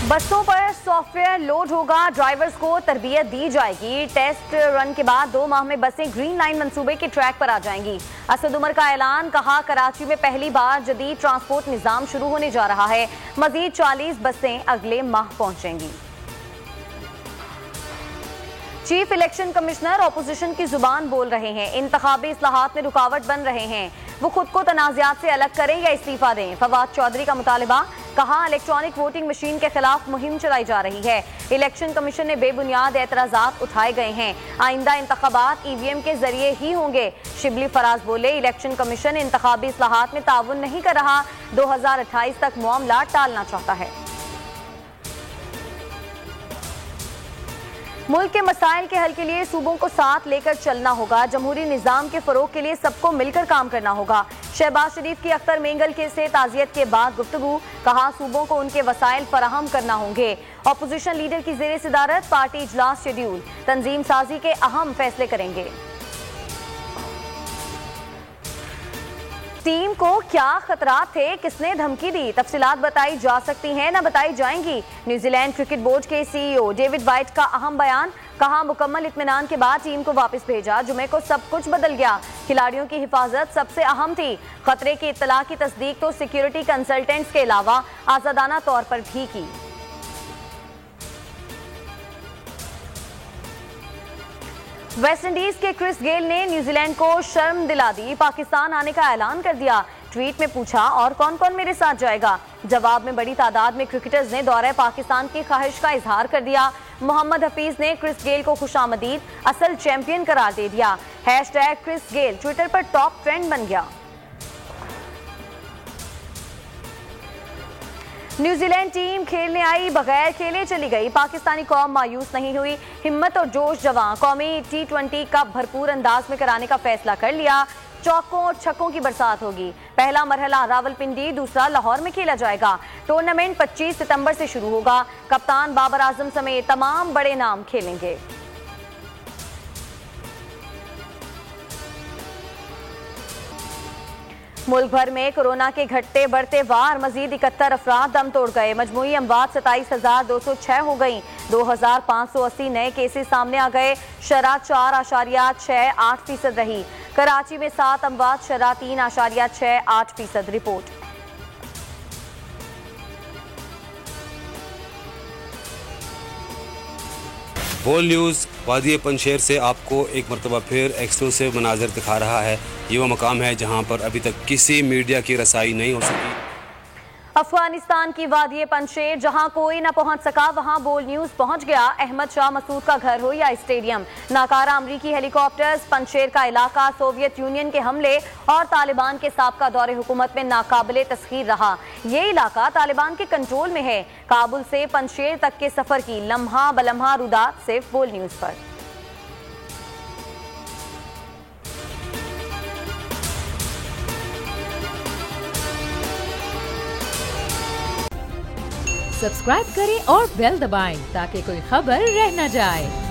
बसों पर software load होगा, ड्राइवर्स को तरबियत दी जाएगी। टेस्ट रन के बाद 2 माह में बसें ग्रीन लाइन मंसूबे के ट्रैक पर आ जाएंगी। असद उमर का ऐलान, कहा कराची में पहली बार जदीद ट्रांसपोर्ट निजाम शुरू होने जा रहा है। मजीद 40 बसें अगले माह पहुंचेंगी। चीफ इलेक्शन कमिश्नर ऑपोजिशन की जुबान बोल रहे हैं, इंतखाबी इस्लाहात में रुकावट बन रहे हैं। वो खुद को तनाज़ात से अलग करें या इस्तीफा दें। फवाद चौधरी का मुतालबा, कहा इलेक्ट्रॉनिक वोटिंग मशीन के खिलाफ मुहिम चलाई जा रही है। इलेक्शन कमीशन ने बेबुनियाद एतराज़ात उठाए गए हैं। आइंदा इंतखाबात ईवीएम के जरिए ही होंगे। शिबली फराज बोले, इलेक्शन कमीशन इंतखाबी इस्लाहात में ताउन नहीं कर रहा, 2028 तक मामला टालना चाहता है। मुल्क के मसाइल के हल के लिए सूबों को साथ लेकर चलना होगा। जमहूरी निज़ाम के फरोग के लिए सबको मिलकर काम करना होगा। शहबाज शरीफ की अख्तर मेंगल के से ताज़ियत के बाद गुफ्तगू, कहा सूबों को उनके वसाइल फराहम करना होंगे। अपोजिशन लीडर की ज़ेरे सदारत पार्टी इजलास शेड्यूल, तंजीम साजी के अहम फैसले करेंगे। टीम को क्या खतरात थे, किसने धमकी दी, तफसीलात बताई जा सकती हैं न बताई जाएंगी। न्यूजीलैंड क्रिकेट बोर्ड के सीईओ डेविड वाइट का अहम बयान, कहा मुकम्मल इत्मीनान के बाद टीम को वापस भेजा। जुमे को सब कुछ बदल गया, खिलाड़ियों की हिफाजत सबसे अहम थी। खतरे की इत्तला की तस्दीक तो सिक्योरिटी कंसल्टेंट्स के अलावा आजादाना तौर पर भी की। वेस्ट इंडीज के क्रिस गेल ने न्यूजीलैंड को शर्म दिला दी, पाकिस्तान आने का ऐलान कर दिया। ट्वीट में पूछा, और कौन कौन मेरे साथ जाएगा। जवाब में बड़ी तादाद में क्रिकेटर्स ने दौरे पाकिस्तान की ख्वाहिश का इजहार कर दिया। मोहम्मद हफीज ने क्रिस गेल को खुशामदीद, असल चैंपियन करार दे दिया। हैशटैग क्रिस गेल ट्विटर पर टॉप ट्रेंड बन गया। न्यूजीलैंड टीम खेलने आई, बगैर खेले चली गई। पाकिस्तानी कौम मायूस नहीं हुई, हिम्मत और जोश जवां। कौमी T20 कप भरपूर अंदाज में कराने का फैसला कर लिया। चौकों और छक्कों की बरसात होगी। पहला मरहला रावलपिंडी, दूसरा लाहौर में खेला जाएगा। टूर्नामेंट 25 सितंबर से शुरू होगा। कप्तान बाबर आजम समेत तमाम बड़े नाम खेलेंगे। मुल्क भर में कोरोना के घटते बढ़ते वार, मजीद 71 अफराद दम तोड़ गए। मजमूई अमवात 27,206 हो गई। 2,580 नए केसेस सामने आ गए। शरह 4.68% रही। कराची में 7 अमवात, शरह 3.68% रिपोर्ट। बोल न्यूज़ वादी पंजशेर से आपको एक मरतबा फिर एक्सक्लूसिव मनाज़र दिखा रहा है। ये वो मकाम है जहाँ पर अभी तक किसी मीडिया की रसाई नहीं हो सकी। अफगानिस्तान की वादी पंजशेर, जहां कोई न पहुंच सका वहां बोल न्यूज पहुंच गया। अहमद शाह मसूद का घर हो या स्टेडियम, नाकारा अमरीकी हेलीकॉप्टर्स, पंजशेर का इलाका सोवियत यूनियन के हमले और तालिबान के साबका दौरे हुकूमत में नाकाबिले तस्खीर रहा। ये इलाका तालिबान के कंट्रोल में है। काबुल से पंजशेर तक के सफर की लम्हा बलम्हा रुदात सिर्फ बोल न्यूज पर। सब्सक्राइब करें और बेल दबाएं ताकि कोई खबर रह न जाए।